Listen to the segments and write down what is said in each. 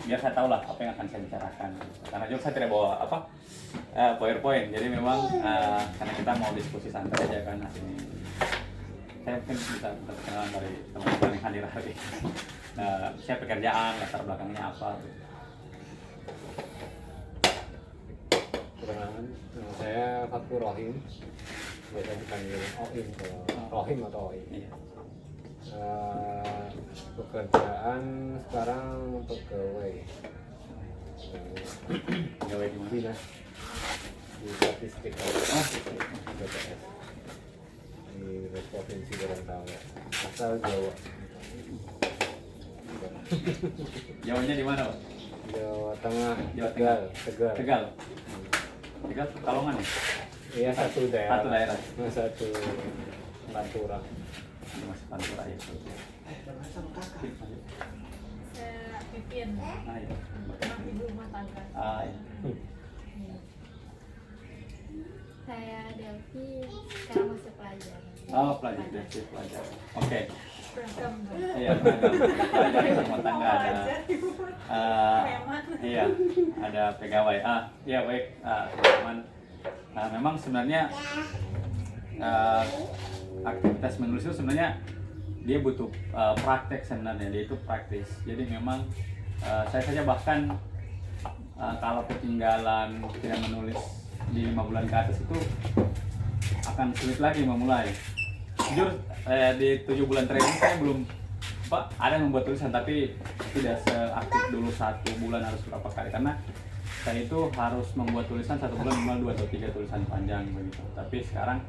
biar saya tahu lah apa yang akan saya bicarakan. Karena juga saya tidak bawa PowerPoint, jadi memang karena kita mau diskusi santai aja kan hari ini. Saya mungkin bisa berkenalan dari teman-teman yang hadir hari ini. Saya pekerjaan, latar belakangnya apa. Perkenalkan, nama saya Fatur Rohim, biasa dipanggil Oim kalau Rohim atau Oim. Iya. Pekerjaan sekarang pegawai Pegawai di mana? dinas di statistik BPS di Provinsi Gorontalo, asal Jawa. Jawanya di mana, Pak? Jawa Tengah, Jawa Tegal, Tegal. Tegal. Tegal Pekalongan ya? Iya, satu daerah. Satu daerah. Satu Pantura. Ini masih Pantura ya. Saya Pipin, Ah, iya. anak ibu rumah tangga. Ah, iya. Saya Delvi, sekarang masih pelajar. Oh, pelajar, dari pelajar. Oke. Beragam dong. Iya, beragam. Pelajar rumah tangga ada. Iya, ada pegawai. Iya baik, teman-teman. Memang sebenarnya aktivitas menulis itu sebenarnya dia butuh praktek sebenarnya, dia itu praktis. Jadi memang saya saja bahkan kalau ketinggalan tidak menulis di 5 bulan ke atas itu akan sulit lagi memulai. Jujur di 7 bulan terakhir ini saya belum ada yang membuat tulisan, tapi tidak seaktif dulu 1 bulan harus berapa kali, karena saya itu harus membuat tulisan 1 bulan minimal 2 atau 3 tulisan panjang begitu. Tapi sekarang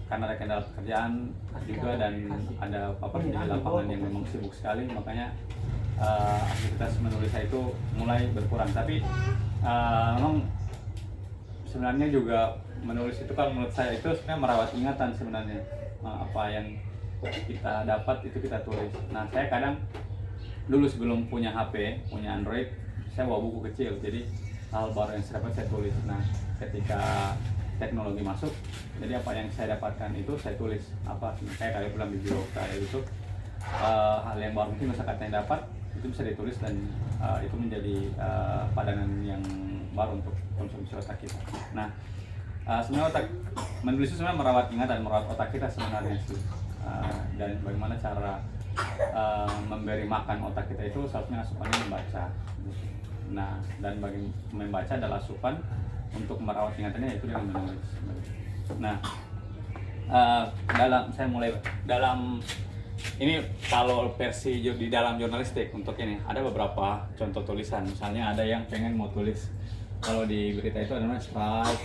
karena ada kendala pekerjaan juga dan ada di lapangan yang memang sibuk sekali, makanya aktivitas menulis saya itu mulai berkurang. Tapi memang sebenarnya juga menulis itu kan menurut saya itu sebenarnya merawat ingatan sebenarnya. Apa yang kita dapat itu kita tulis. Nah, saya kadang dulu sebelum punya HP, punya Android, saya bawa buku kecil, jadi hal baru yang saya dapat saya tulis. Nah, ketika teknologi masuk, jadi apa yang saya dapatkan itu saya tulis. Apa kayak kali pulang di biro kayak itu hal yang baru mungkin masyarakat yang dapat itu bisa ditulis, dan itu menjadi padanan yang baru untuk konsumsi otak kita. Nah, sebenarnya menulis itu sebenarnya merawat ingatan, merawat otak kita sebenarnya sih. Dan bagaimana cara memberi makan otak kita itu seharusnya asupannya membaca. Nah, dan bagi membaca adalah asupan untuk merawat ingatannya, yaitu dengan menulis. Nah, dalam ini kalau versi di dalam jurnalistik untuk ini ada beberapa contoh tulisan. Misalnya ada yang pengen mau tulis, kalau di berita itu ada namanya strike,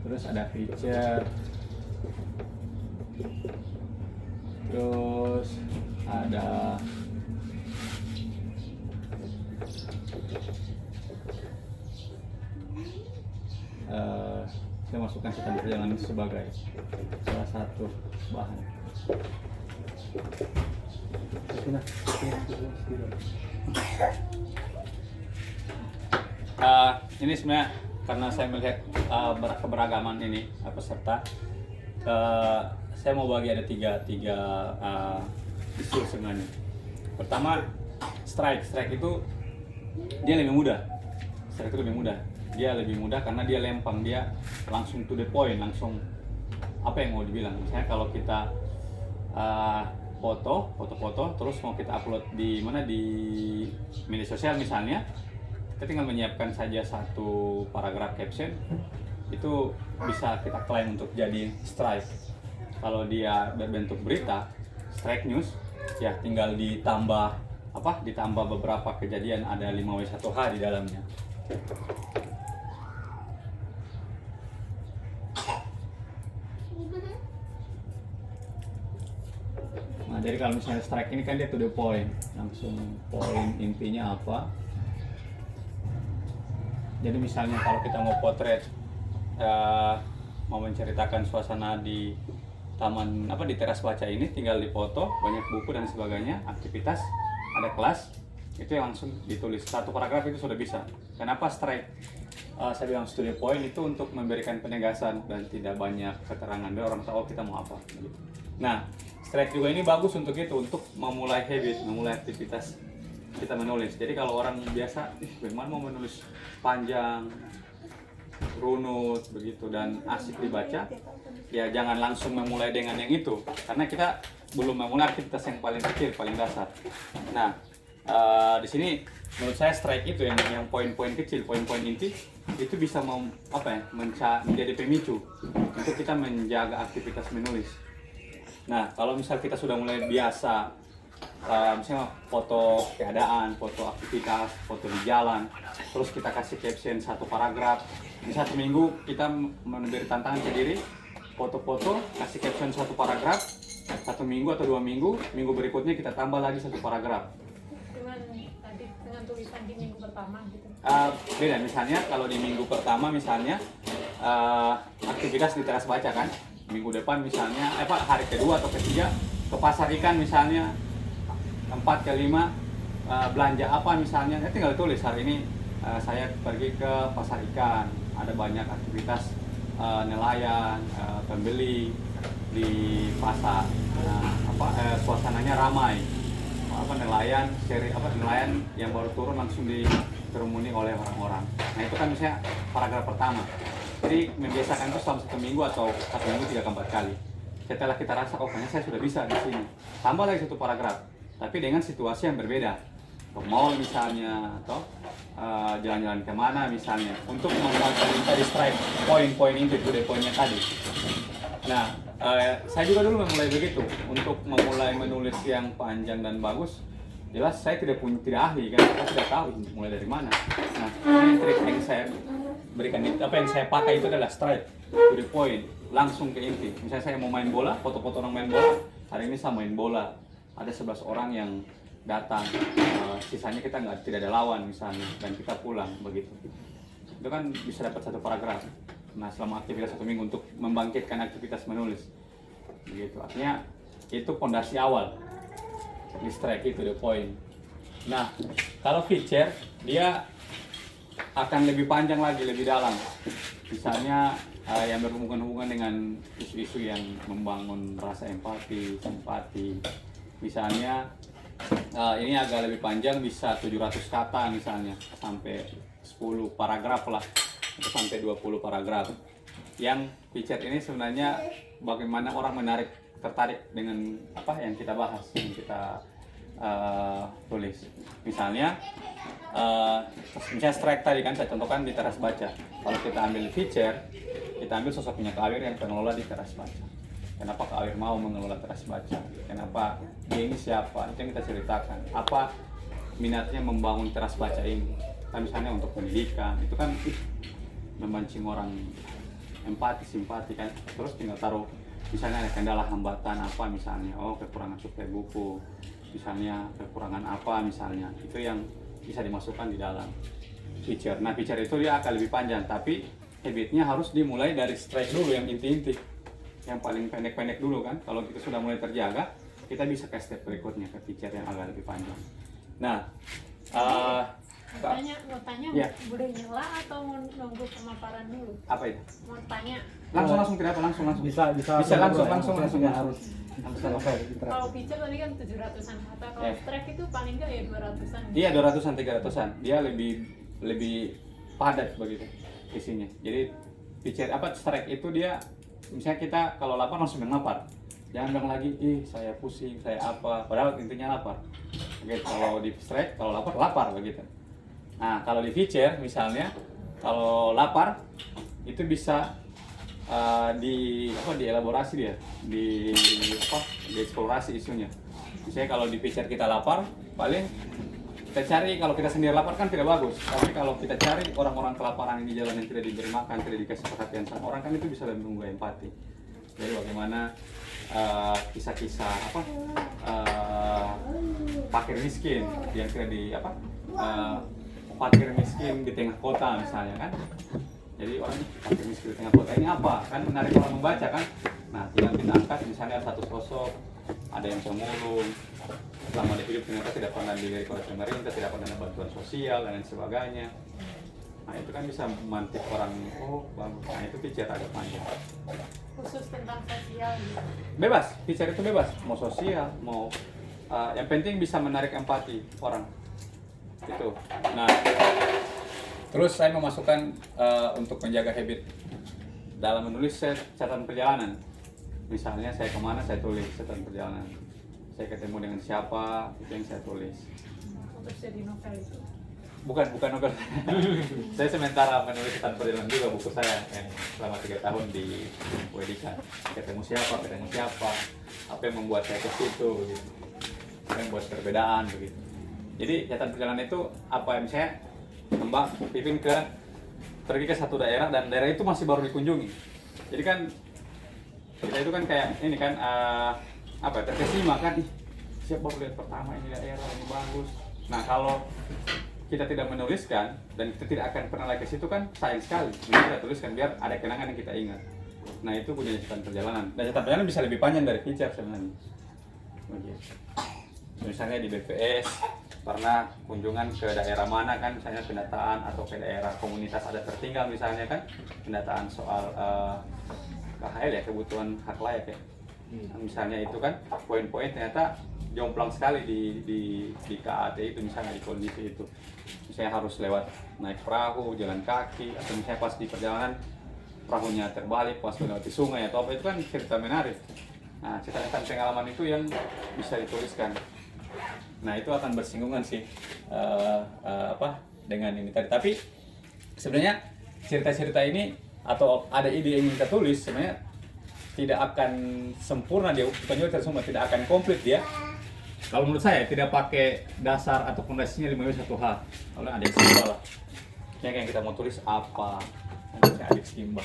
terus ada feature, terus ada saya masukkan catatan perjalanan sebagai salah satu bahan. Ini sebenarnya karena saya melihat keberagaman ini peserta, saya mau bagi ada tiga isu sebenarnya. Pertama, strike itu dia lebih mudah. Strike itu lebih mudah. Dia lebih mudah karena dia lempang, dia langsung to the point, langsung apa yang mau dibilang. Misalnya kalau kita foto terus mau kita upload di media sosial misalnya, kita tinggal menyiapkan saja satu paragraf caption, itu bisa kita klaim untuk jadi strike. Kalau dia berbentuk berita, strike news, ya tinggal ditambah beberapa kejadian, ada 5W1H di dalamnya. Nah, jadi kalau misalnya strike ini kan dia to the point, langsung poin intinya apa. Jadi misalnya kalau kita mau potret, mau menceritakan suasana di taman di teras baca ini, tinggal dipoto, banyak buku dan sebagainya, aktivitas, ada kelas, itu yang langsung ditulis satu paragraf itu sudah bisa. Kenapa strike? Saya bilang to the point itu untuk memberikan penegasan dan tidak banyak keterangan, biar orang tahu kita mau apa. Nah, strike juga ini bagus untuk itu, untuk memulai habit, memulai aktivitas kita menulis. Jadi kalau orang biasa, bagaimana mau menulis panjang, runut begitu dan asik dibaca, ya jangan langsung memulai dengan yang itu, karena kita belum memulai aktivitas yang paling kecil, paling dasar. Nah, di sini menurut saya strike itu yang poin-poin kecil, poin-poin inti itu bisa menjadi pemicu untuk kita menjaga aktivitas menulis. Nah, kalau misal kita sudah mulai biasa, misalnya foto keadaan, foto aktivitas, foto di jalan, terus kita kasih caption satu paragraf. Di 1 minggu kita memberi tantangan sendiri, foto-foto, kasih caption satu paragraf, 1 minggu atau 2 minggu, minggu berikutnya kita tambah lagi satu paragraf. Dengan tulisan di minggu pertama gitu. Beda, misalnya kalau di minggu pertama misalnya aktivitas di teras baca kan, minggu depan misalnya hari kedua atau ketiga ke pasar ikan misalnya 4 ke 5 belanja apa misalnya, tinggal tulis hari ini saya pergi ke pasar ikan, ada banyak aktivitas nelayan, pembeli di pasar, suasananya ramai, nelayan yang baru turun langsung dikerumuni oleh orang-orang. Nah itu kan misalnya paragraf pertama. Jadi membiasakan itu selama 1 minggu atau 1 minggu 3 ke 4 kali. Setelah kita rasa, kayaknya saya sudah bisa di sini, tambah lagi satu paragraf, tapi dengan situasi yang berbeda. Ke mall misalnya, atau jalan-jalan kemana misalnya, untuk membuat tadi strike poin-poin itu, poinnya tadi. Nah, saya juga dulu memulai begitu, untuk memulai menulis yang panjang dan bagus. Jelas saya tidak ahli kan, saya tidak tahu mulai dari mana. Nah, ini trik yang saya berikan, yang saya pakai itu adalah straight to the point, langsung ke inti. Misalnya saya mau main bola, foto-foto orang main bola, hari ini saya main bola, ada 11 orang yang datang, sisanya kita tidak ada lawan misalnya, dan kita pulang begitu. Itu kan bisa dapat satu paragraf. Nah, selama aktivitas 1 minggu untuk membangkitkan aktivitas menulis, begitu. Artinya itu fondasi awal. Di strike itu the point. Nah, kalau feature dia akan lebih panjang lagi, lebih dalam. Misalnya yang berhubungan dengan isu-isu yang membangun rasa empati, simpati. Misalnya ini agak lebih panjang, bisa 700 kata misalnya, sampai 10 paragraf lah, atau sampai 20 paragraf. Yang feature ini sebenarnya bagaimana orang tertarik dengan apa yang kita bahas, yang kita tulis. Misalnya strike tadi kan saya contohkan di teras baca. Kalau kita ambil feature, kita ambil sosoknya Kak Awir yang pengelola di teras baca. Kenapa Kak Awir mau mengelola teras baca? Kenapa dia ini siapa? Itu yang kita ceritakan. Apa minatnya membangun teras baca ini? Kan misalnya untuk pendidikan, itu kan memancing orang empati, simpati kan. Terus tinggal taruh misalnya ada kendala hambatan apa misalnya, kekurangan suplai buku, misalnya kekurangan apa misalnya, itu yang bisa dimasukkan di dalam feature. Nah, feature itu dia akan lebih panjang, tapi habitnya harus dimulai dari strike dulu, yang inti-inti, yang paling pendek-pendek dulu kan. Kalau kita sudah mulai terjaga, kita bisa ke step berikutnya, ke feature yang agak lebih panjang. Nah, mau tanya ya. Boleh nyela atau mau nunggu pemaparan dulu? Apa itu? Mau tanya. Langsung tidak apa langsung. Bisa langsung nggak harus. Kalau feature tadi kan 700-an kata, kalau strike itu paling nggak ya 200-an. Iya, 200-an, 300-an. Dia lebih padat begitu isinya. Jadi feature strike itu dia misalnya kita kalau lapar langsung lapar. Jangan bilang lagi, saya pusing, saya apa, padahal intinya lapar. Oke, kalau di strike, kalau lapar begitu. Nah, kalau di feature misalnya, kalau lapar itu bisa dielaborasi dia, dieksplorasi isunya. Misalnya kalau di feature kita lapar, paling kita cari, kalau kita sendiri lapar kan tidak bagus. Tapi kalau kita cari orang-orang kelaparan di jalan yang tidak diberi makan, tidak dikasih perhatian sama orang, kan itu bisa lebih menunggu empati. Jadi bagaimana kisah-kisah fakir miskin yang tidak fakir miskin di tengah kota misalnya kan. Jadi orang fakir miskin di tengah kota ini apa? Kan menarik orang membaca kan. Nah, tinggal kita angkat misalnya satu sosok, ada yang pemulung, selama dia hidup ternyata tidak pernah dilirik oleh pemerintah, tidak pernah ada bantuan sosial dan lain sebagainya. Nah, itu kan bisa memantik orang, bagus. Nah, itu feature agak panjang. khusus tentang sosial gitu. Bebas, feature itu bebas, mau sosial, mau yang penting bisa menarik empati orang itu. Nah, terus saya memasukkan untuk menjaga habit dalam menulis catatan perjalanan. Misalnya saya kemana, saya tulis catatan perjalanan. Saya ketemu dengan siapa, itu yang saya tulis. Untuk jadi novel itu. Bukan novel. Saya sementara menulis catatan perjalanan juga buku saya yang selama 3 tahun di Wedika. Ketemu siapa, apa yang membuat saya ke situ, begitu. Apa yang membuat perbedaan, begitu. Jadi catatan perjalanan itu apa misalnya Mbak Pipin pergi ke satu daerah dan daerah itu masih baru dikunjungi. Jadi kan kita itu kan kayak ini kan terkesima kan, siap baru lihat pertama ini daerah ini bagus. Nah kalau kita tidak menuliskan dan kita tidak akan pernah lagi ke situ kan sayang sekali. Kita tuliskan biar ada kenangan yang kita ingat. Nah itu gunanya catatan perjalanan. Dan catatan perjalanan bisa lebih panjang dari feature sebenarnya. Begitu. Misalnya di BPS pernah kunjungan ke daerah mana kan, misalnya pendataan atau ke daerah komunitas adat tertinggal misalnya kan, pendataan soal KHL ya, kebutuhan hak layak ya. Misalnya itu kan poin-poin ternyata jomplang sekali di KAT itu, misalnya di kondisi itu. Misalnya harus lewat naik perahu, jalan kaki, atau misalnya pas di perjalanan perahunya terbalik pas melewati sungai atau apa, itu kan cerita menarik. Nah, catatan pengalaman itu yang bisa dituliskan. Nah, itu akan bersinggungan sih dengan ini tadi. Tapi sebenarnya cerita-cerita ini atau ada ide yang ingin kita tulis sebenarnya tidak akan sempurna dia, bukan juga semua, tidak akan komplit dia. Kalau menurut saya tidak pakai dasar atau fondasinya 5W1H. Kalau ada Simba lah. Yang kita mau tulis apa? Nanti adik Simba.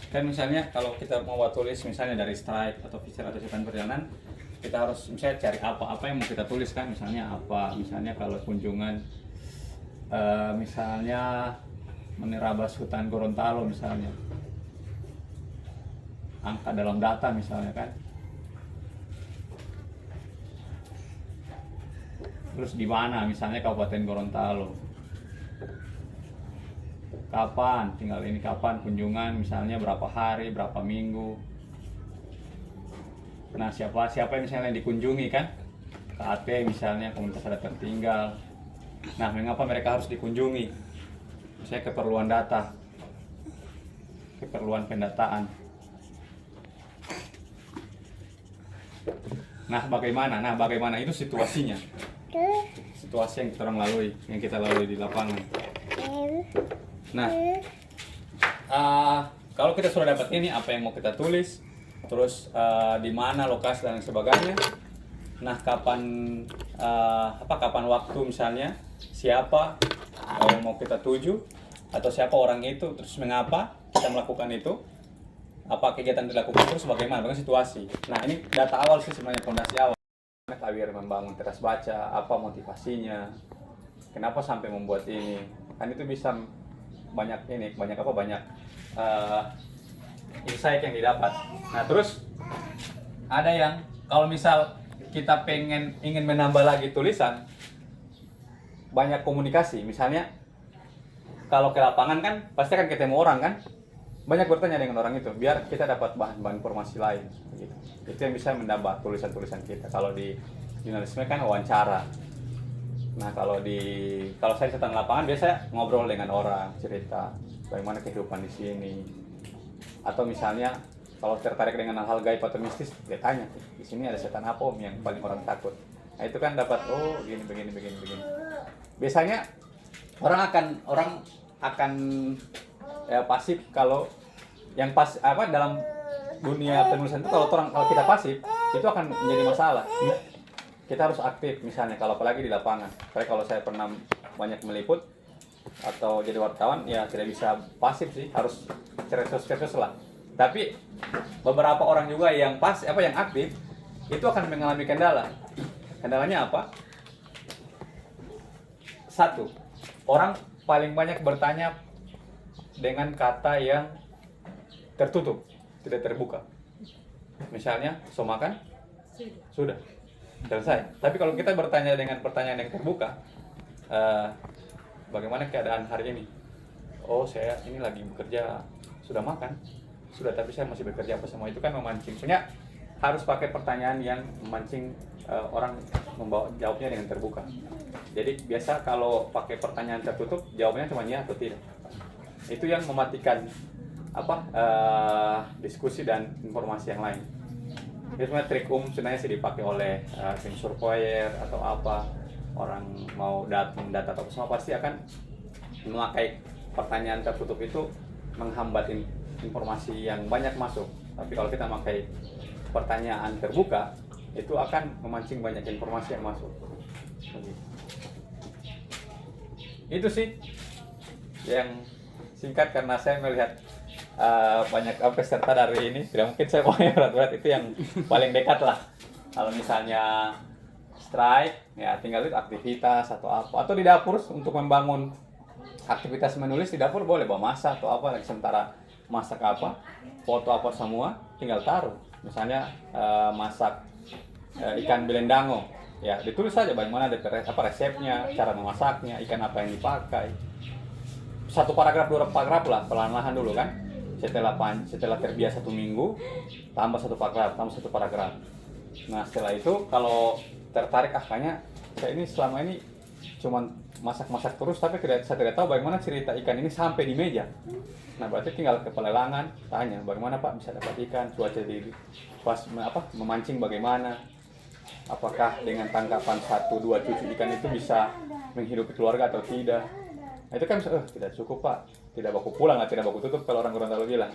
Kan misalnya kalau kita mau tulis misalnya dari strike atau feature atau catatan perjalanan, kita harus misalnya cari apa yang mau kita tulis kan, misalnya apa, misalnya kalau kunjungan misalnya menerabas hutan Gorontalo misalnya, angka dalam data misalnya kan, terus di mana misalnya Kabupaten Gorontalo, kapan tinggal ini, kapan kunjungan, misalnya berapa hari, berapa minggu. Nah siapa yang misalnya yang dikunjungi kan, KAT misalnya, komunitas adat tertinggal. Nah mengapa mereka harus dikunjungi, misalnya keperluan data, keperluan pendataan. Nah bagaimana itu situasinya, situasi yang kita lalui di lapangan. Nah, kalau kita sudah dapat ini, apa yang mau kita tulis, terus di mana lokasi dan sebagainya. Nah, kapan waktu misalnya, siapa yang mau kita tuju, atau siapa orang itu, terus mengapa kita melakukan itu, apa kegiatan dilakukan, terus bagaimana situasi. Nah, ini data awal sih sebenarnya, fondasi awal. Biar membangun teras baca, apa motivasinya, kenapa sampai membuat ini, kan itu bisa banyak insight yang didapat. Nah terus ada yang kalau misal kita ingin menambah lagi tulisan, banyak komunikasi. Misalnya kalau ke lapangan kan pasti akan ketemu orang kan, banyak bertanya dengan orang itu biar kita dapat bahan informasi lain gitu. Itu yang bisa menambah tulisan-tulisan kita. Kalau di jurnalisme kan wawancara. Nah kalau saya catatan lapangan biasanya ngobrol dengan orang, cerita bagaimana kehidupan di sini. Atau misalnya kalau tertarik dengan hal-hal gaib atau mistis, dia tanya, di sini ada setan apa om yang paling orang takut. Nah itu kan dapat begini. Biasanya orang akan pasif kalau yang dalam dunia penulisan itu kalau kita pasif itu akan menjadi masalah. Kita harus aktif misalnya apalagi di lapangan. Karena kalau saya pernah banyak meliput, atau jadi wartawan ya tidak bisa pasif sih, harus cerdas lah. Tapi beberapa orang juga yang yang aktif itu akan mengalami kendala. Kendalanya apa? Satu, orang paling banyak bertanya dengan kata yang tertutup, tidak terbuka. Misalnya, so makan? Sudah. Selesai. Tapi kalau kita bertanya dengan pertanyaan yang terbuka, bagaimana keadaan hari ini? Oh, saya ini lagi bekerja. Sudah makan? Sudah, tapi saya masih bekerja apa semua. Itu kan memancing. Sebenarnya harus pakai pertanyaan yang memancing orang membawa jawabnya dengan terbuka. Jadi biasa kalau pakai pertanyaan tertutup, jawabnya cuma ya atau tidak. Itu yang mematikan diskusi dan informasi yang lain. Ini sebenarnya trik sebenarnya sih dipakai oleh tim surveyor atau apa, orang mau data atau semua pasti akan memakai pertanyaan tertutup itu menghambat informasi yang banyak masuk. Tapi kalau kita memakai pertanyaan terbuka itu akan memancing banyak informasi yang masuk. Itu sih yang singkat karena saya melihat banyak peserta dari ini, tidak mungkin saya pokoknya berat-berat, itu yang paling dekat lah. Kalau misalnya strike ya tinggal itu aktivitas atau apa, atau di dapur untuk membangun aktivitas menulis di dapur boleh bawa masak atau apa, sementara masak apa, foto apa semua tinggal taruh. Misalnya masak ikan belendango, ya ditulis saja bagaimana resepnya, cara memasaknya, ikan apa yang dipakai. Satu paragraf, dua paragraf lah, perlahan-lahan dulu kan. Setelah terbiasa 1 minggu, tambah satu paragraf. Nah setelah itu kalau tertarik kayaknya saya ini selama ini cuman masak-masak terus, tapi saya tidak tahu bagaimana cerita ikan ini sampai di meja. Nah berarti tinggal ke pelelangan, tanya bagaimana Pak bisa dapat ikan, cuaca memancing bagaimana, apakah dengan tangkapan 1-2 cucu ikan itu bisa menghidupi keluarga atau tidak. Nah, itu kan tidak cukup Pak, tidak baku pulang lah, tidak baku tutup kalau orang Gorontalo bilang.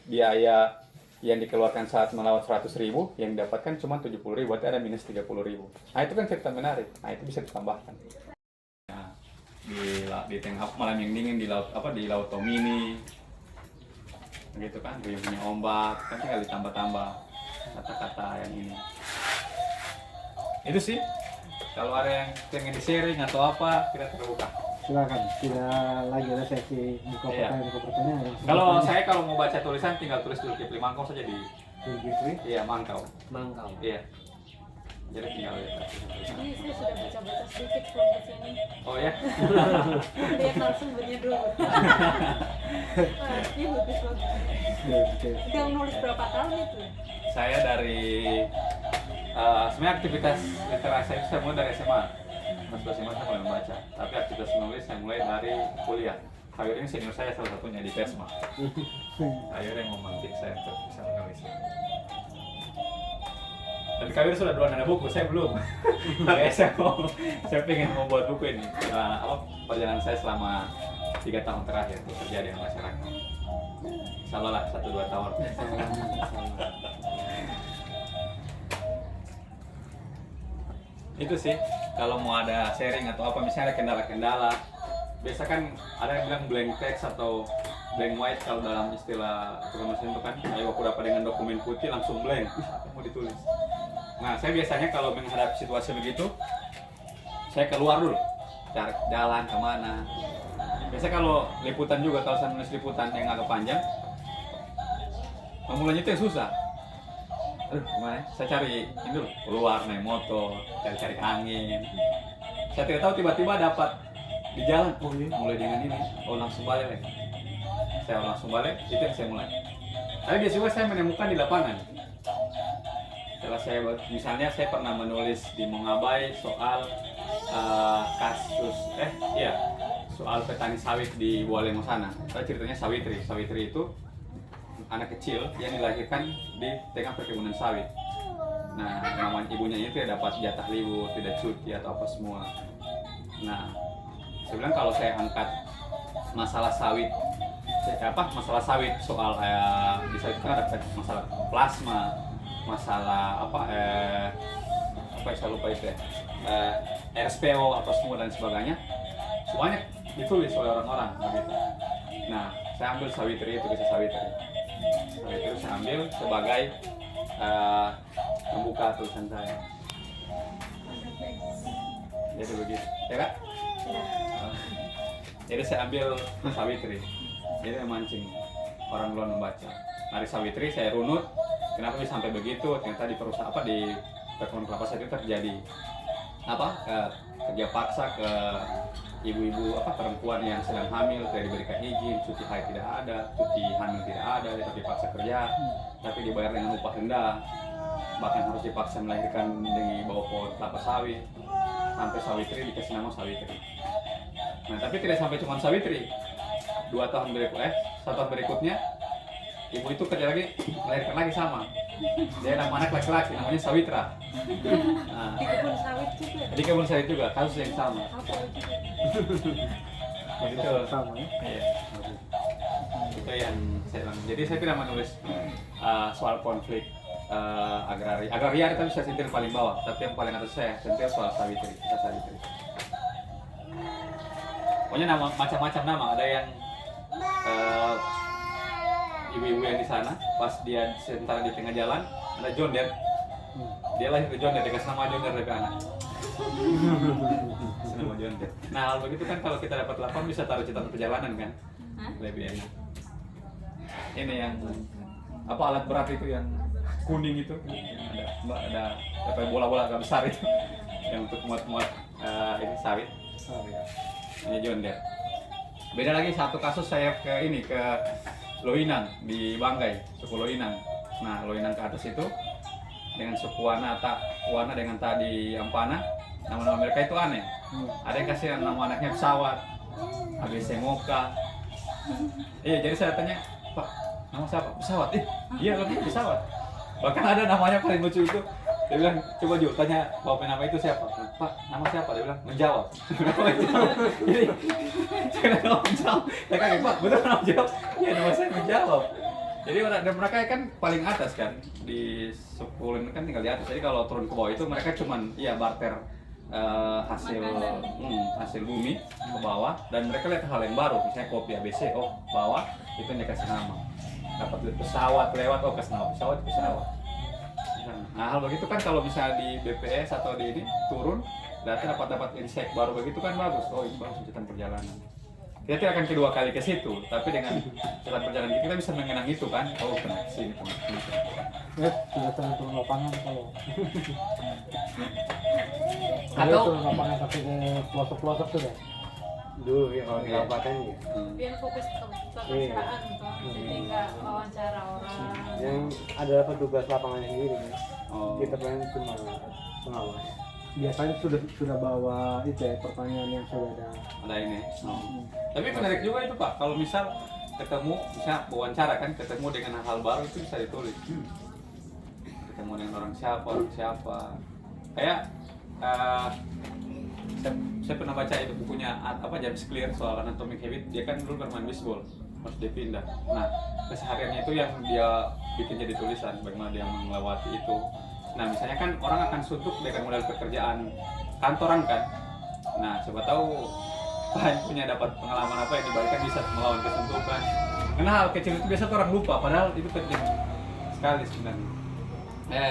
Biaya yang dikeluarkan saat melawat 100.000, yang didapatkan cuma 70.000, berarti ada minus 30.000. Nah itu kan cerita menarik, nah itu bisa ditambahkan. Nah, di tengah malam yang dingin di laut Tomini, gitu kan, riuhnya ombak, kan tinggal ditambah-tambah kata-kata yang ini. Itu sih. Kalau ada yang pengen di-sharing atau apa, kita terbuka. Silakan, tidak lagi ada sesi buka pertanyaan. Kalau saya mau baca tulisan tinggal tulis Zulkifli Mangkau saja di Zulkifli? Iya, Mangkau. Iya. Jadi tinggal lihat tulisan. Ini saya sudah baca-baca sedikit sebelum kesini. Oh ya? Lihat narasumbernya dulu. Ini bagus. Udah nulis berapa tahun itu? Saya dari sebenarnya aktivitas literasi itu saya mulai dari SMA. Masuk SMA saya mulai membaca. Tapi aktivitas menulis saya mulai dari kuliah. Kayu ini senior saya salah satunya di Tesma. Kayu yang memantik saya untuk bisa menulis. Dan Kayu sudah duluan ada buku, saya belum. Tapi saya pengen membuat buku ini. Perjalanan saya selama 3 tahun terakhir bekerja dengan masyarakat. Salah lah 1-2 tahun. Itu sih, kalau mau ada sharing atau apa, misalnya kendala-kendala, biasa kan ada yang bilang blank text atau blank white kalau dalam istilah mesin itu kan, ayo aku dapat dengan dokumen putih langsung blank, apa mau ditulis. Nah saya biasanya kalau menghadapi situasi begitu, saya keluar dulu, cari jalan kemana. Biasanya kalau liputan juga, kalau saya menulis liputan yang agak panjang, memulainya itu yang susah. Gimana? Saya cari ini dulu, keluar naik motor, cari angin. Saya tidak tahu tiba-tiba dapat di jalan, oh ini mulai dengan ini, oh langsung balik. Saya langsung balik, itu yang saya mulai. Tapi biasanya saya menemukan di lapangan. Setelah saya, misalnya saya pernah menulis di Mongabai soal soal petani sawit di Bualemo sana. Ceritanya Sawitri itu anak kecil yang dilahirkan di tengah perkebunan sawit. Nah, namanya ibunya ini tidak dapat jatah libur, tidak cuti atau apa semua. Nah, saya bilang kalau saya angkat masalah sawit, soal di sawit kan ada masalah plasma, masalah saya lupa itu ya, RSPO apa semua dan sebagainya. banyak ditulis oleh orang-orang begitu. Nah, saya ambil Sawitri itu, kisah Sawitri. Sawitri saya ambil sebagai pembuka tulisan saya. Jadi begitu, ya Kak? Jadi saya ambil Sawitri. Jadi memancing orang luar membaca. Dari Sawitri saya runut, kenapa bisa sampai begitu? Ternyata di perusahaan di kebun kelapa sawit itu terjadi kerja paksa ke ibu-ibu perempuan yang sedang hamil, tidak diberikan izin, cuti haid tidak ada, cuti hamil tidak ada, tapi dipaksa kerja, tapi dibayar dengan upah rendah, bahkan harus dipaksa melahirkan di bawah pohon kelapa sawit, sampai Sawitri dikasih nama Sawitri. Nah, tapi tidak sampai cuma Sawitri. 1 tahun berikutnya ibu itu kerja lagi, melahirkan lagi sama. Dia nama anak laki-laki, namanya Sawitra. Nah, Di kebun sawit juga. di kebun sawit juga, kasus yang sama. Apa juga? Itu sama ya. iya. Itu yang saya bilang. Jadi saya tidak menulis soal konflik agraria, tapi saya sentil paling bawah. Tapi yang paling atas saya sentil soal Sawitri, kisah Sawitri. Pokoknya nama macam-macam nama. Ada yang ibu-ibu yang di sana, pas dia sementara di tengah jalan, ada John Der. Dia lahir ke John Der, dikasih nama John Der dari anak. Nama John Der. Nah, hal begitu kan kalau kita dapat lapang bisa taruh catatan perjalanan kan? Lebih enak. Ini yang alat berat itu yang kuning itu, ada bola-bola agak besar itu, yang untuk muat-muat ini sawit. Ini John Der. Beda lagi satu kasus saya ke Loinang di Banggai, suku Loinang. Nah, Loinang ke atas itu dengan suku Wana dengan tadi Ampana, nama-nama mereka itu aneh. Ada yang kasih nama anaknya pesawat, ABC Moka. Iya, jadi saya tanya, Pak, nama siapa? Pesawat? Iya, katanya pesawat. Bahkan ada namanya paling lucu itu. Dia bilang, coba Ju, tanya bapak nama itu siapa? Pak, nama siapa? Dia bilang, menjawab. Jadi, saya nama menjawab. Saya kaget, Pak, betul nama menjawab? Iya, nama saya menjawab. Jadi mereka kan paling atas kan, di suku Lin kan tinggal di atas. Jadi kalau turun ke bawah itu mereka cuman barter hasil bumi ke bawah, dan mereka lihat hal yang baru, misalnya kopi ABC, bawah itu yang dikasih nama. Dapat lihat pesawat lewat, kasih nama pesawat. Nah, hal begitu kan kalau misalnya di BPS atau di ini turun, dapat insight baru begitu kan bagus. Ini bagus catatan perjalanan. Kita tidak akan kedua kali ke situ, tapi dengan catatan perjalanan kita bisa mengenang itu kan. Kena sini. Ya, sudah turun lapangan kalau. Atau turun lapangan tapi ke pelosok-pelosok sudah. Dulu ya kalau di kabupaten ya. Biar fokus ke pekerjaan toh. Jadi nggak wawancara orang. Yang ada petugas lapangan sendiri ya. Kita paling cuma pengawas. Biasanya sudah bawa itu ya, pertanyaan yang sudah ada. ini. Tapi menarik juga itu Pak, kalau misal bisa wawancara kan, ketemu dengan hal baru itu bisa ditulis. Ketemu dengan orang siapa. Kayak saya pernah baca itu bukunya James Clear soal anatomic habit. Dia kan dulu bermain baseball, harus dia pindah. Nah, kesehariannya itu yang dia bikin jadi tulisan, bagaimana dia melewati itu. Nah, misalnya kan orang akan suntuk dengan modal pekerjaan kantoran kan. Nah, coba tahu Pak punya dapat pengalaman apa yang dibalikan bisa melawan kesuntukan. Karena hal kecil itu biasa orang lupa, padahal itu penting sekali sebenarnya.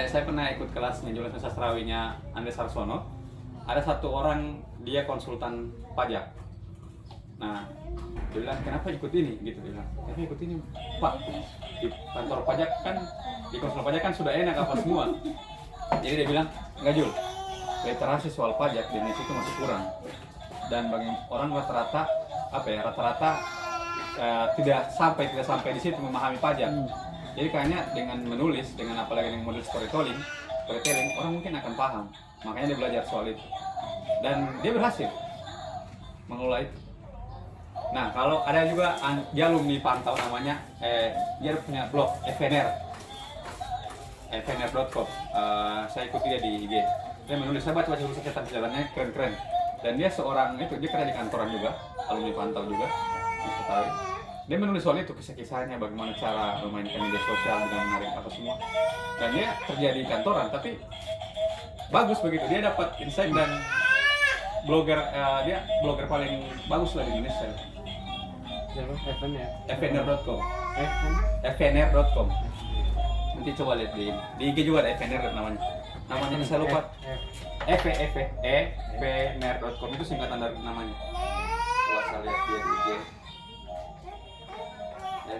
Saya pernah ikut kelasnya Jurusan Sastrawinya Andes Sarsono. Ada satu orang, dia konsultan pajak. Nah, dia bilang, kenapa ikut ini? Gitu dia bilang, kenapa ikut ini? Pak, di kantor pajak kan, di konsultan pajak kan sudah enak apa semua. Jadi dia bilang, enggak Jul, literasi soal pajak di Indonesia itu masih kurang. Dan bagi orang rata-rata tidak sampai di situ memahami pajak. Jadi kayaknya dengan menulis, dengan apalagi dengan model storytelling, orang mungkin akan paham. Makanya dia belajar soal itu. Dan dia berhasil mengelola itu. Nah, kalau ada juga dia alumni Pantau namanya, dia punya blog fnr.com. Saya ikuti dia di IG. Dia menulis, saya baca dulu catatan perjalanannya keren-keren. Dan dia dia kerja di kantoran juga, alumni Pantau juga. Dia menulis soal itu, kisah-kisahnya, bagaimana cara memainkan media sosial dengan menarik apa semua. Dan dia kerja di kantoran, tapi bagus begitu. Dia dapat insight dan blogger dia blogger paling bagus lah di Indonesia. Siapa? Evan ya? fnr.com. Evan. fnr.com. Nanti coba lihat di IG juga ada fnr namanya. Namanya saya lupa. fnr.com itu singkatan dari namanya. Coba saya lihat dia di IG.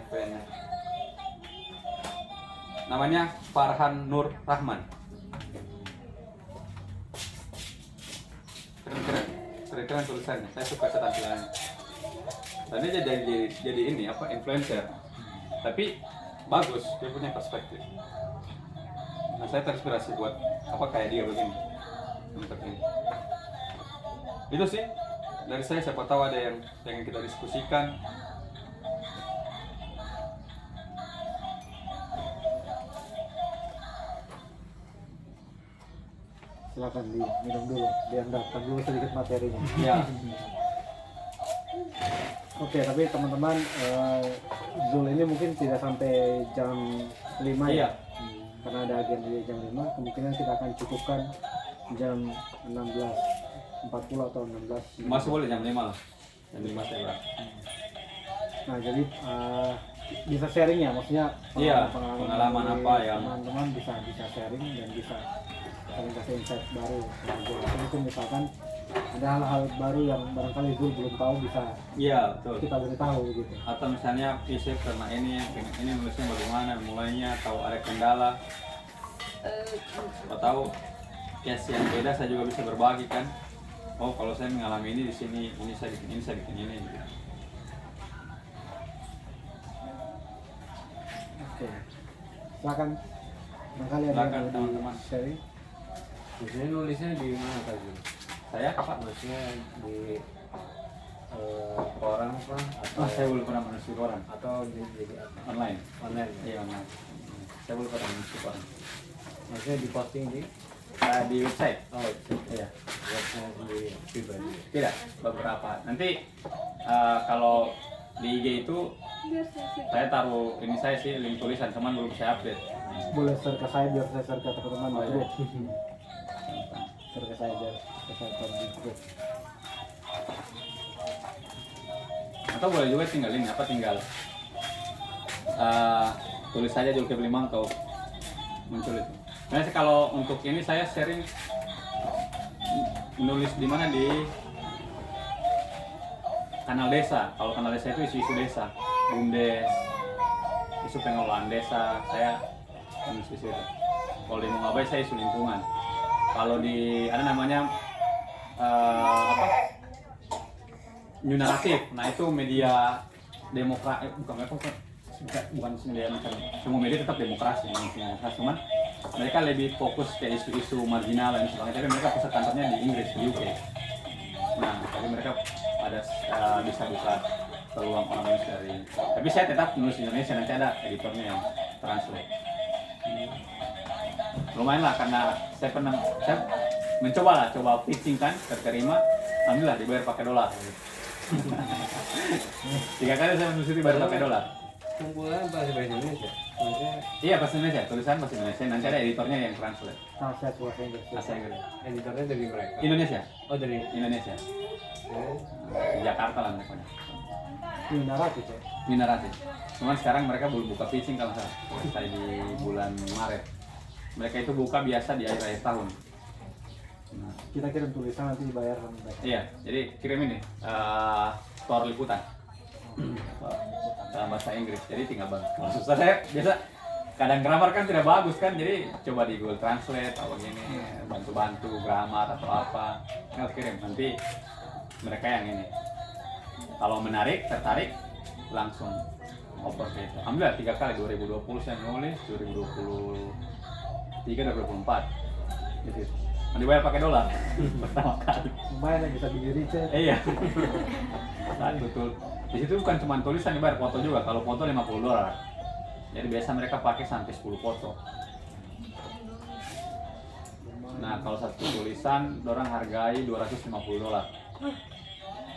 fnr. Namanya Farhan Nur Rahman. Keren tulisannya. Saya suka tampilannya. Dan dia jadi ini apa influencer. Tapi bagus, dia punya perspektif. Nah, saya terinspirasi buat apa kayak dia begini. Untuk ini. Itu sih dari saya, siapa tahu ada yang pengen kita diskusikan. Silakan diminum dulu, diandalkan dulu sedikit materinya. Ya. Oke, tapi teman-teman, Zul ini mungkin tidak sampai jam 5 Iya. ya. Karena ada agenda di jam 5, kemungkinan kita akan cukupkan jam 16.40 atau 16. Masih boleh jam 5 lah. Jam 5 saya berangkat. Nah, jadi bisa sharing ya, maksudnya Iya, pengalaman pengalaman dari apa yang- teman-teman bisa sharing dan bisa saling kasih insight baru. Nah, itu misalkan ada hal-hal baru yang barangkali Zul belum tahu, bisa Iya, betul. kita beritahu gitu. Atau misalnya isi karena ini nulisnya bagaimana mulainya, atau ada kendala. Siapa tahu case yang beda saya juga bisa berbagi kan. Oh, kalau saya mengalami ini di sini, ini saya bikin ini, saya bikin ini. Gitu. Oke, silakan. Barangkali ada Silakan, yang mau teman-teman. sharing. Biasanya nulisnya di mana Kak Zul? Saya apa? Maksudnya di koran apa? Atau Saya belum pernah menulis di koran. atau jadi apa? Online. Online ya? Iya, online. Saya belum pernah menulis di koran. Maksudnya di posting di Di website. oh Iya. website sendiri pribadi. Tidak, beberapa. Nanti kalau di IG itu saya taruh ini saya sih link tulisan, cuman belum saya update. Boleh share ke saya biar saya share ke teman-teman Oh, di iya. grup. Share ke saya biar saya share di grup. Atau boleh juga tinggal ini apa tinggal tulis saja Zulkifli Mangkau muncul itu. Nah, kalau untuk ini saya sharing menulis di mana di kanal desa. Kalau kanal desa itu isu-isu desa, bumdes, isu pengelolaan desa. Saya menulis di situ. Kalau di Mongabay saya isu lingkungan. Kalau di ada namanya apa? New Naratif. Nah, itu media demokrasi, bukan media macam semua media tetap demokrasi, cuman mereka lebih fokus ke isu-isu marginal dan sebagainya. Tapi mereka pusat kantornya di Inggris, di UK. Nah, jadi mereka ada bisa buka peluang orang menulis dari. Tapi saya tetap menulis di Indonesia, nanti ada editornya yang translate. Lumayan lah, karena saya coba pitching kan, terima. Alhamdulillah dibayar pakai dolar. 3 kali saya menulis dibayar pakai dolar. Kumpulan bahasa Indonesia. Maksudnya Iya, bahasa Indonesia, tulisan bahasa Indonesia. Nanti ada editornya yang translate. Translate bahasa Inggris. Bahasa Inggris. editornya dari mereka. Indonesia, Oh dari Indonesia. Di Jakarta lah mereka. New Naratif ya. Minarati. Cuman sekarang mereka belum buka pitching kalau nggak salah. Saya di bulan Maret. Mereka itu buka biasa di akhir tahun. Nah, Kita kirim tulisan nanti dibayar sama mereka. iya, jadi kirim ini store liputan dalam bahasa Inggris. Jadi tinggal bantu. Kalau susah saya biasa kadang grammar kan tidak bagus kan, jadi coba di Google Translate atau gini, bantu-bantu grammar atau apa. Tinggal kirim, nanti mereka yang ini. Kalau tertarik langsung oper ke itu. Alhamdulillah 3 kali, 2020 saya nulis, 2023, 2024 gitu. Dibayar pakai dolar pertama kali. Lumayan ya, bisa beli rice. Iya. Saat betul. Di situ bukan cuma tulisan, dibayar foto juga. Kalau foto $50. Jadi biasa mereka pakai sampai 10 foto. Nah, kalau satu tulisan orang hargai $250.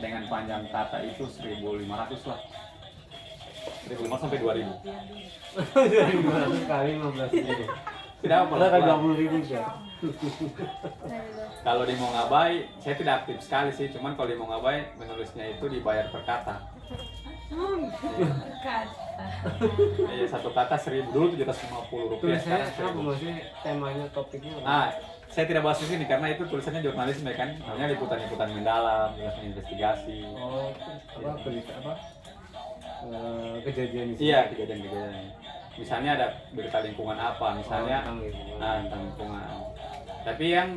Dengan panjang kata itu 1.500 lah. 1.500 sampai 2.000. 200 kali 15 ribu. Tidak apa Ada kan apa. 20.000 ya. Kalau di Mongabai, saya tidak aktif sekali sih. Cuman kalau di Mongabai menulisnya itu dibayar per kata. Kata. Iya, satu kata 1.000 dulu 750 rupiah. Tulisannya Sekarang apa 1.000. maksudnya, temanya, topiknya apa? Nah, saya tidak bahas di sini karena itu tulisannya jurnalisme kan. Namanya liputan-liputan mendalam, tulisan investigasi. Oh, apa berita apa? Kejadian di sini. Iya, kejadian-kejadian. Misalnya ada berita lingkungan apa, misalnya tentang lingkungan. tentang lingkungan. Tapi yang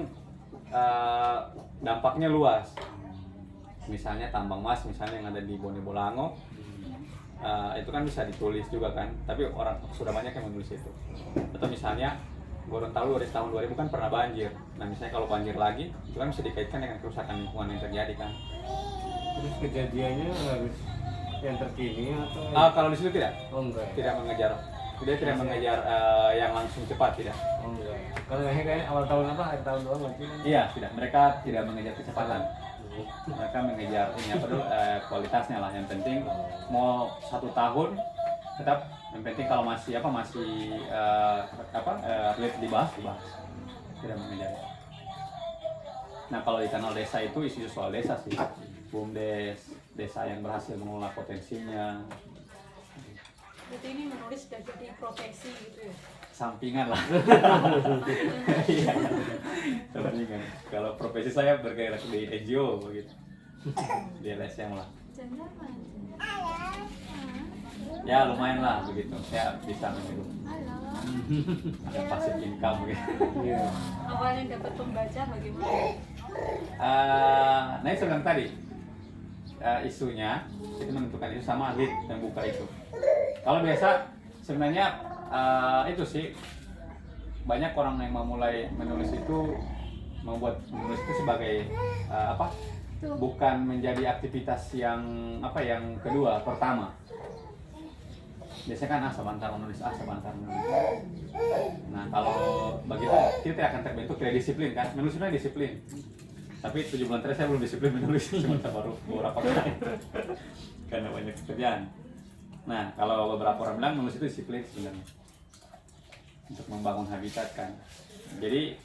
dampaknya luas. Misalnya tambang emas, misalnya yang ada di Bone Bolango, itu kan bisa ditulis juga kan. Tapi orang sudah banyak yang menulis itu. Atau misalnya Gorontalo dari tahun 2000 kan pernah banjir. Nah, misalnya kalau banjir lagi, itu kan bisa dikaitkan dengan kerusakan lingkungan yang terjadi kan. Terus kejadiannya harus yang terkini atau? Kalau di situ tidak, Oh enggak. tidak mengejar, tidak mengejar yang langsung cepat, tidak. Oh enggak. Kalau kayak awal tahun apa, akhir tahun doang berarti kan? Iya, tidak. Mereka tidak mengejar kecepatan. Mereka mengejar ini apa dulu, kualitasnya lah. Yang penting mau 1 tahun tetap, yang penting kalau masih relate dibahas. Tidak mengejar. Nah, kalau di kanal desa itu isu soal desa sih. BUMDes, desa yang berhasil mengelola potensinya. Jadi ini menulis sudah jadi profesi gitu ya. Sampingan lah. Iya. Sampingan. Kalau profesi saya bergerak di NGO begitu. Di LSM lah. Ya lumayan lah begitu. Saya bisa menghidup. Ada passive income begitu. Iya. Awalnya dapat pembaca bagaimana? Nah itu yang tadi isunya itu menentukan isu sama lead yang buka itu. Kalau biasa sebenarnya itu sih banyak orang yang memulai menulis itu membuat menulis itu sebagai bukan menjadi aktivitas yang kedua, pertama. Biasanya kan sebentar menulis. Nah kalau begitu kita tidak akan terbentuk tidak disiplin kan, menulis sebenarnya disiplin. Tapi 7 bulan terakhir saya belum disiplin menulis, sebentar baru beberapa kali karena banyak pekerjaan. Nah kalau beberapa orang bilang menulis itu disiplin sebenarnya untuk membangun habitat kan. Jadi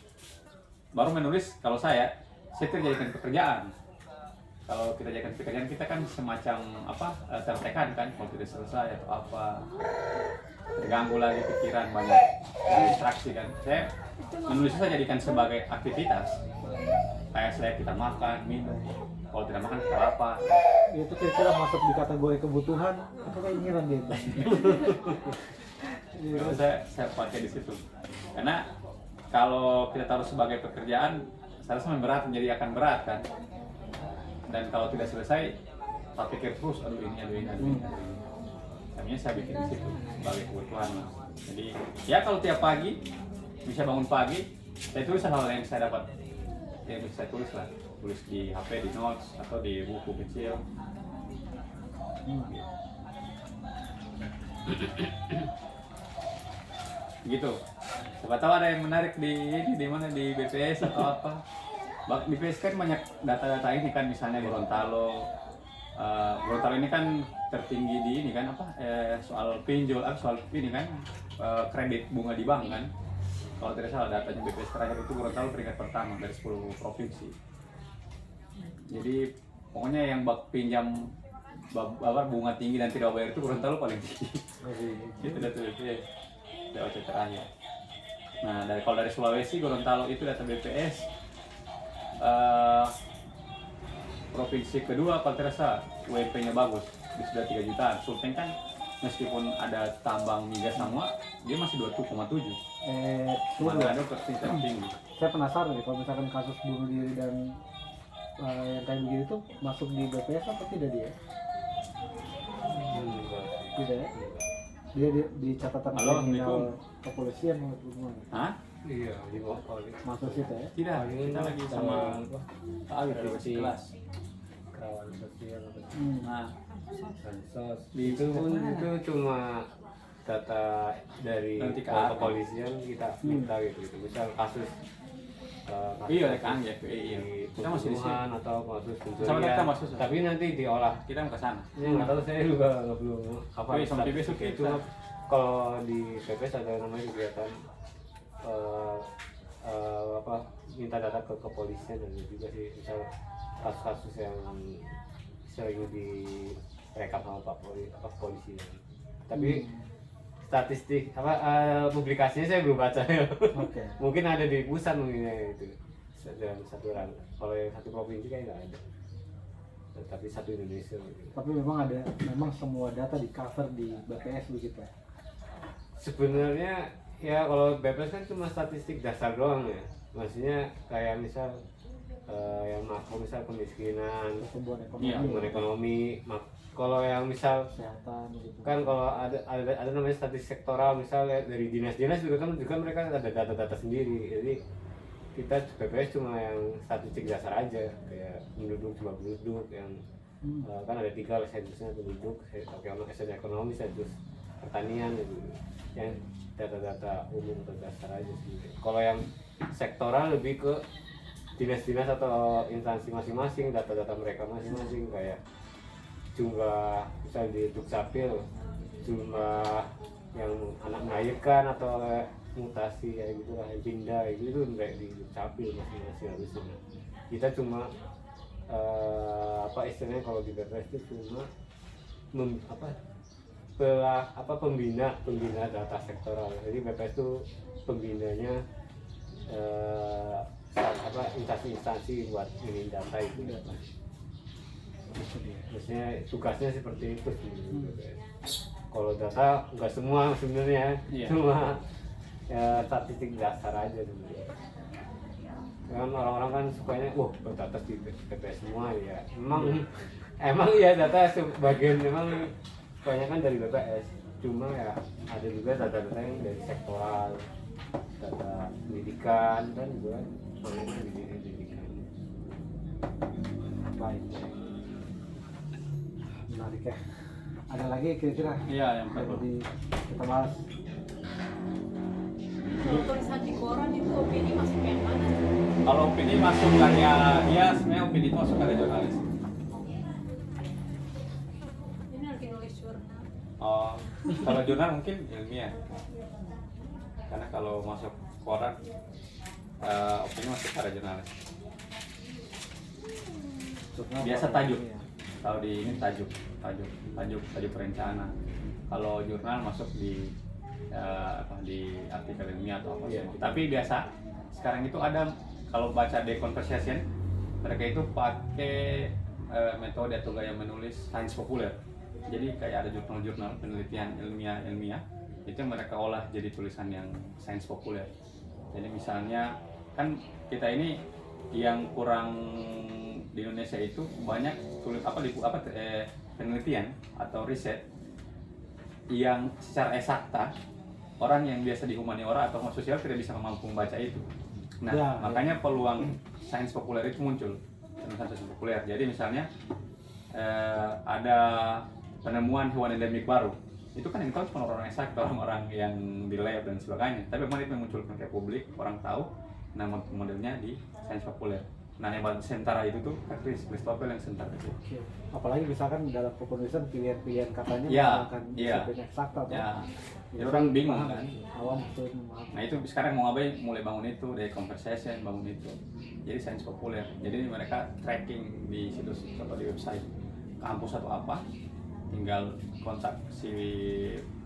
baru menulis kalau saya jadikan pekerjaan. Kalau kita jadikan pekerjaan kita kan semacam tertekan kan kalau tidak selesai atau apa, terganggu lagi pikiran, banyak distraksi kan. Saya menulis saya jadikan sebagai aktivitas. Kayak saya kita makan, minum, kalau tidak makan kita apa. Itu kira-kira masuk di kategori kebutuhan atau keinginan dia itu? Kalau saya pakai di situ. Karena kalau kita taruh sebagai pekerjaan, saya rasa berat menjadi akan berat kan. Dan kalau tidak selesai, tak pikir terus, aduh ini. Makanya saya bikin di situ sebagai kebutuhan. Jadi ya kalau tiap pagi bisa bangun pagi, saya tulis hal-hal yang saya dapat. Ya bisa saya tulis lah, tulis di HP, di notes atau di buku kecil. Gitu. Siapa tahu ada yang menarik di mana di BPS atau apa. BPS kan banyak data-data ini kan, misalnya Gorontalo. Gorontalo ini kan tertinggi di ini kan soal pinjol, soal ini kan kredit bunga di bank kan. Kalau tidak salah datanya BPS terakhir itu Gorontalo peringkat pertama dari 10 provinsi. Jadi pokoknya yang pinjam bunga tinggi dan tidak bayar itu Gorontalo paling tinggi. Itu data BPS. Data terakhir. Nah, kalau dari Sulawesi, Gorontalo itu data BPS. Provinsi kedua kalau tidak salah UMP-nya bagus, sudah 3 jutaan. Sulteng kan meskipun ada tambang migas semua, dia masih 27,7. Manado tertinggi. Saya penasaran nih, kalau misalkan kasus bunuh diri dan yang kayak begini tuh masuk di BPS atau tidak dia? Tidak ya? Dia di catatan kriminal kepolisian atau gimana? Hah? Iya, di bawah kali. Masuk situ ya? Tidak, kita lagi sama Pak Awit di kelas. Kerawan sosial atau Nah, bansos. Itu pun itu cuma data dari Nanti ke apa? kepolisian kita minta gitu. Misal kasus iya kan ya, iya. Kita masih di sini. pembunuhan atau kasus Sama pencurian. kita masuk. Tapi nanti diolah. Kita mau ke sana. Ya nggak tahu, saya juga belum Tapi sama PPS itu. kita. Kalau di PPS ada namanya kegiatan minta data ke kepolisian dan juga sih misal kasus-kasus yang sering direkap sama polisi. Tapi statistik publikasinya saya belum baca ya. Oke. Mungkin ada di pusat mungkin ya itu dalam satu orang. Kalau yang satu provinsi kayak nggak ada. Tapi satu Indonesia. Gitu. Tapi memang semua data di cover di BPS begitu ya. Sebenarnya ya kalau BPS kan cuma statistik dasar doang ya. Maksudnya kayak misal yang makro misal kemiskinan, Pertumbuhan pertumbuhan ekonomi. Kalau yang misal kesehatan gitu. kan kalau ada namanya statistik sektoral misalnya dari dinas-dinas juga kan juga mereka ada data-data sendiri. Jadi kita BPS cuma yang statistik dasar aja kayak penduduk yang kan ada 3 sensusnya penduduk, ekonomi, sensus pertanian gitu. Yang data-data umum atau dasar aja sih. Kalau yang sektoral lebih ke dinas-dinas atau instansi masing-masing, data-data mereka masing-masing kayak jumlah misalnya di Dukcapil, jumlah yang anak melahirkan atau mutasi kayak gitu lah, yang pindah kayak gitu di Dukcapil masing-masing harusnya. Kita cuma istilahnya kalau di BPS itu cuma pembina data sektoral. Jadi BPS itu pembinanya instansi-instansi buat ini data itu. Maksudnya tugasnya seperti itu sih. Kalau data nggak semua sebenarnya, cuma ya statistik dasar aja sebenarnya. Kan orang-orang kan sukanya, data di BPS semua ya. Emang ya data sebagian memang kebanyakan dari BPS. Cuma ya ada juga data-data yang dari sektoral, data pendidikan kan juga pendidikan. Baik. Menarik ya. Ada lagi kira-kira? Iya, yang perlu kita bahas. Kalau tulisan di koran itu opini masuk yang mana? kalau opini masuk karya, ya sebenarnya opini itu masuk karya jurnalis. Ini lagi nulis jurnal. Kalau jurnal mungkin ilmiah, karena kalau masuk koran opini masuk karya jurnalis. Jurnal Biasa apa? tajuk. Iya. Kalau di ini tajuk perencana. Kalau jurnal masuk di artikel ilmiah atau apa sih. Tapi biasa sekarang itu ada, kalau baca The Conversation, mereka itu pakai metode atau gaya menulis sains populer. Jadi kayak ada jurnal-jurnal penelitian ilmiah itu mereka olah jadi tulisan yang sains populer. Jadi misalnya kan kita ini yang kurang di Indonesia itu banyak penelitian atau riset yang secara eksakta orang yang biasa di humaniora atau sosial tidak bisa mampu membaca itu. Nah, makanya peluang sains populer itu muncul, sains populer. Jadi misalnya ada penemuan hewan endemik baru, itu kan yang tahu cuma orang eksakta, orang-orang yang di lab dan sebagainya. Tapi memang itu memunculkan ke publik, orang tahu. Nama modelnya di sains populer. Nah, yang sementara itu tuh Christopher yang sementara itu. Oke. Apalagi misalkan dalam penulisan pilihan-pilihan katanya menggunakan disiplin eksakta atau Jadi orang bingung kan. Awam sulit memahami. Nah itu sekarang mau ngapain, mulai bangun itu dari conversation, bangun itu. Jadi sains populer. Jadi mereka tracking di situs atau di website kampus atau apa, tinggal kontak si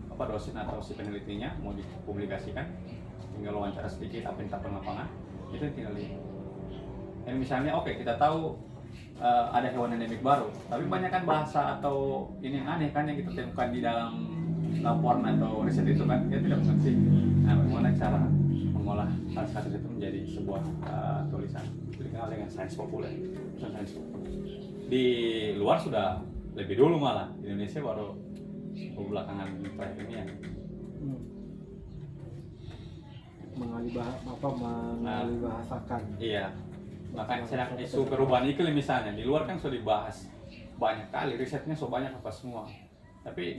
dosen atau si penelitinya mau dipublikasikan, tinggal wawancara sedikit apa yang kita lapangan, itu tinggal di. Jadi misalnya kita tahu ada hewan endemik baru, tapi banyak kan bahasa atau ini yang aneh kan yang kita temukan di dalam laporan atau riset itu kan dia tidak mengerti. Nah, bagaimana cara mengolah kasus itu menjadi sebuah tulisan dikenal dengan sains populer. Di luar sudah lebih dulu, malah di Indonesia baru belakangan terakhir ini ya. Mengalihbahasakan. Iya. Makanya sedang isu perubahan iklim misalnya di luar kan sudah dibahas banyak kali, risetnya so banyak apa semua. Tapi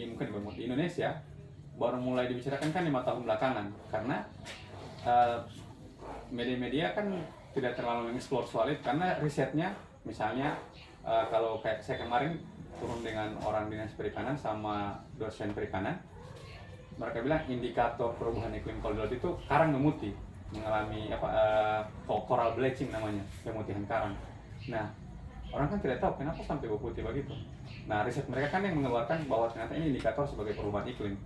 mungkin di Indonesia baru mulai dibicarakan kan 5 tahun belakangan, karena media-media kan tidak terlalu mengeksplor soal itu, karena risetnya misalnya kalau kayak saya kemarin turun dengan orang dinas perikanan sama dosen perikanan, mereka bilang indikator perubahan iklim kalau di laut itu karang memutih. mengalami coral bleaching namanya, pemutihan karang. Nah, orang kan tidak tahu kenapa sampai berputih begitu. Nah, riset mereka kan yang mengeluarkan bahwa ternyata ini indikator sebagai perubahan iklim.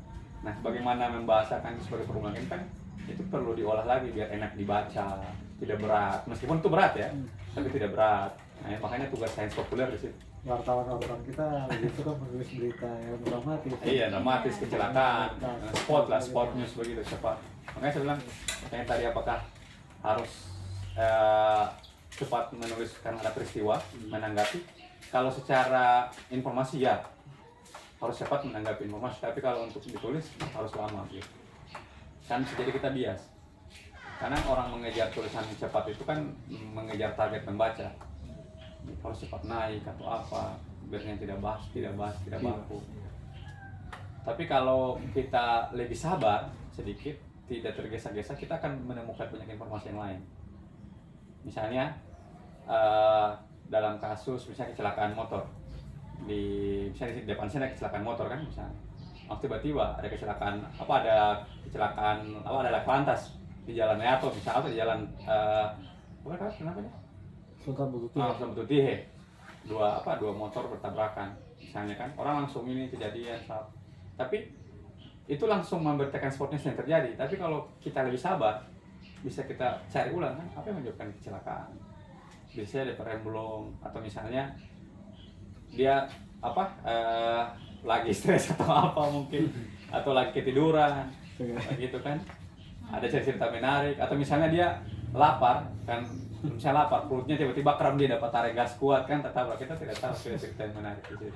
Nah, bagaimana membahasakan sebagai perubahan iklim kan itu perlu diolah lagi biar enak dibaca, tidak berat. Meskipun itu berat ya, tapi tidak berat. Nah, makanya tugas sains populer di situ. Wartawan kita lebih suka menulis berita yang dramatis. Iya, dramatis, kecelakaan, spot news begitu cepat. Makanya saya bilang, kayak tadi apakah harus cepat menulis karena ada peristiwa, menanggapi. Kalau secara informasi ya harus cepat menanggapi informasi, tapi kalau untuk ditulis harus lama gitu. Kan bisa jadi kita bias. Karena orang mengejar tulisan cepat itu kan mengejar target membaca. Harus cepat naik atau apa, biasanya tidak baku. Tapi kalau kita lebih sabar sedikit, tidak tergesa-gesa, kita akan menemukan banyak informasi yang lain. Misalnya dalam kasus misalnya kecelakaan motor, misalnya di depan sini ada kecelakaan motor kan, misalnya tiba-tiba ada kecelakaan ada lak lantas di jalan Meato misalnya, atau di jalan kenapa ya? Sultan Bututihe. Dua motor bertabrakan misalnya kan, orang langsung ini kejadian saat. Tapi itu langsung memberitakan spotnya yang terjadi. Tapi kalau kita lebih sabar, bisa kita cari ulang kan apa yang menyebabkan kecelakaan. Biasanya ada remblong, atau misalnya dia lagi stres atau apa mungkin, atau lagi ketiduran gitu kan. Ada cerita menarik, atau misalnya dia lapar kan, misalnya lapar, perutnya tiba-tiba kram, dia dapat tarik gas kuat kan, tetap kita tidak tahu cerita yang menarik gitu.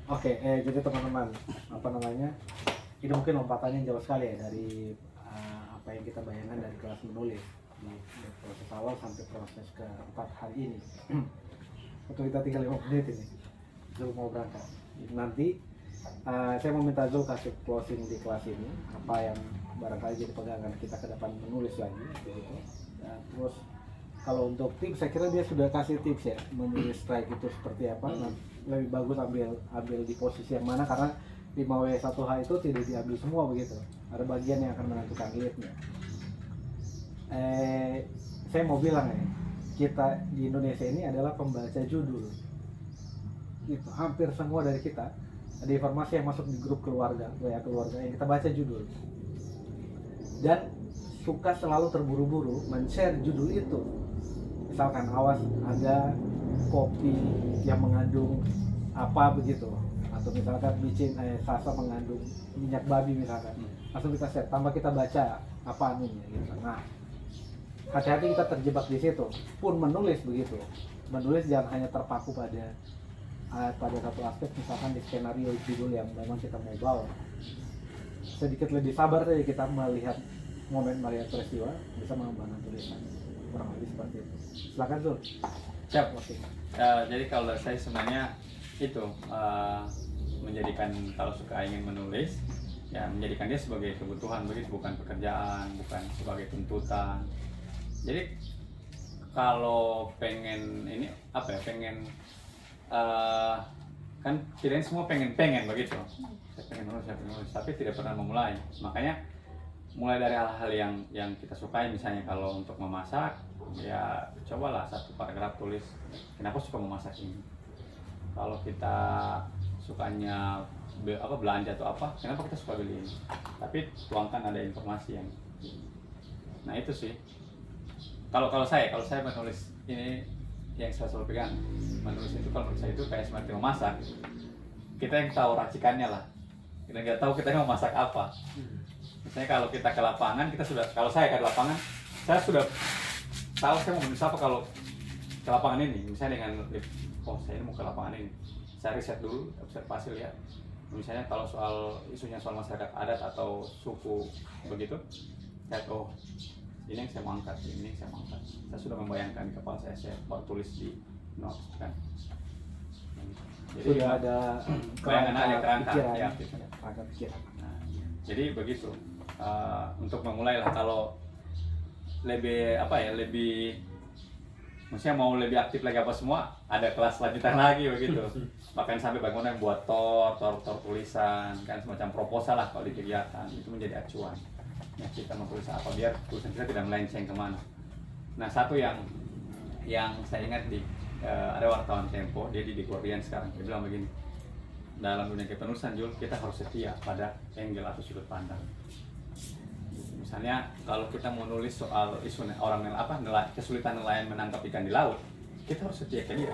Oke, jadi teman-teman, ini mungkin lompatannya jauh sekali ya dari apa yang kita bayangkan dari kelas menulis di proses awal sampai proses keempat hari ini. Waktu kita tinggal 5 menit ini, Zul mau berangkat. Nanti saya mau minta Zul kasih closing di kelas ini, apa yang barangkali jadi pegangan kita ke depan menulis lagi, begitu. Dan terus kalau untuk tips, saya kira dia sudah kasih tips ya, menulis strike itu seperti apa. Nah, lebih bagus ambil di posisi yang mana, karena 5W1H itu tidak diambil semua begitu. Ada bagian yang akan menentukan leadnya. Saya mau bilang ya, kita di Indonesia ini adalah pembaca judul. Itu hampir semua dari kita ada informasi yang masuk di grup keluarga yang kita baca judul. Dan suka selalu terburu-buru men-share judul itu. Misalkan awas ada kopi yang mengandung apa begitu, atau misalkan sasa mengandung minyak babi misalkan, langsung kita share tanpa kita baca apa anunya gitu. Nah, hati-hati kita terjebak di situ. Pun menulis begitu, menulis jangan hanya terpaku pada satu aspek, misalkan di skenario judul yang memang kita mau bawa. Sedikit lebih sabar saja kita melihat peristiwa, bisa mengembangkan tulisan. Kurang lebih seperti itu. Silakan Zul. Siap. Jadi kalau dari saya sebenarnya itu menjadikan, kalau suka ingin menulis ya menjadikan dia sebagai kebutuhan begitu, bukan pekerjaan, bukan sebagai tuntutan. Jadi kalau pengen ini pengen kan kirain semua pengen begitu, saya pengen menulis tapi tidak pernah memulai. Makanya mulai dari hal-hal yang kita sukai, misalnya kalau untuk memasak ya cobalah satu paragraf tulis kenapa suka memasak ini. Kalau kita sukanya belanja atau apa, kenapa kita suka beli ini, tapi tuangkan ada informasi yang, nah itu sih. Kalau saya menulis ini yang saya selalu pegang, menulis itu kalau menurut saya itu kayak seperti memasak. Kita yang tahu racikannya lah, kita nggak tahu kita mau masak apa. Misalnya kalau kita ke lapangan, kalau saya ke lapangan, saya sudah tahu saya mau menulis apa kalau ke lapangan ini. Misalnya dengan, saya ini mau ke lapangan ini, saya riset dulu, observasi, lihat. Misalnya kalau isunya soal masyarakat adat atau suku begitu, lihat ini yang saya mau angkat, ini yang saya mau angkat. Saya sudah membayangkan di kepala saya baru tulis di notes kan. Jadi sudah ada kerangka pikiran. Nah, jadi begitu. Untuk memulai lah, kalau lebih maksudnya mau lebih aktif lagi apa semua, ada kelas lanjutan lagi begitu. Bahkan sampai bagaimana buat tor tulisan kan, semacam proposal lah kalau di kegiatan, itu menjadi acuan. ya kita mau tulis apa biar tulisan kita tidak melenceng kemana. Nah satu yang saya ingat ada wartawan Tempo, dia di Guardian sekarang, dia bilang begini, dalam dunia kepenulisan Jul, kita harus setia pada angle atau sudut pandang. Misalnya kalau kita mau nulis soal isu orang kesulitan nelayan menangkap ikan di laut, kita harus setia ke dia.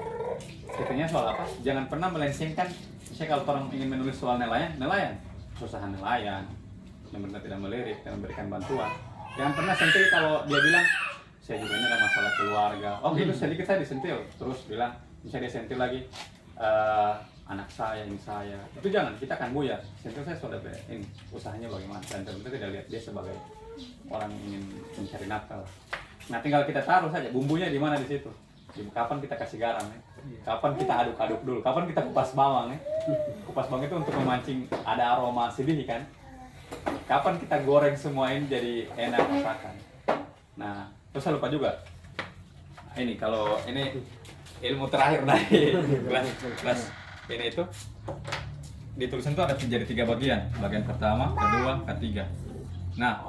Setianya soal apa? Jangan pernah melencengkan. Misalnya kalau orang ingin menulis soal nelayan, kesusahan nelayan, benar-benar tidak melirik dan memberikan bantuan. Jangan pernah sentil kalau dia bilang saya juga ini ada masalah keluarga. Oh gitu, sedikit saya disentil, terus bilang misalnya dia sentil lagi anak saya, ini saya. Itu jangan, kita akan buyar. Sentil saya sudah ini usahanya bagaimana, dan tentu tidak lihat dia sebagai orang ingin mencari nafkah. Nah tinggal kita taruh saja bumbunya di mana di situ. Kapan kita kasih garam ya? Kapan kita aduk-aduk dulu? Kapan kita kupas bawang ya? Kupas bawang itu untuk memancing ada aroma sedih kan? Kapan kita goreng semua ini jadi enak masakan? Nah, terus saya lupa juga. Ini kalau ini ilmu terakhir dari kelas ini itu di tulisan itu ada jadi 3 bagian. Bagian pertama, kedua, ketiga. Nah,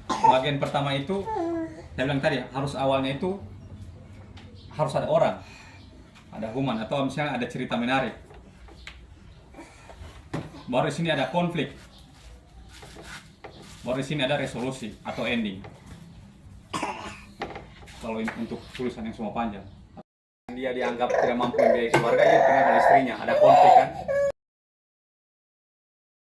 bagian pertama itu saya bilang tadi harus awalnya itu harus ada orang, ada human atau misalnya ada cerita menarik. Baru di sini ada konflik. Baru di sini ada resolusi atau ending. Kalau untuk tulisan yang semua panjang, dia dianggap tidak mampu membiayai keluarga, dia ditinggal oleh istrinya, ada konflik kan?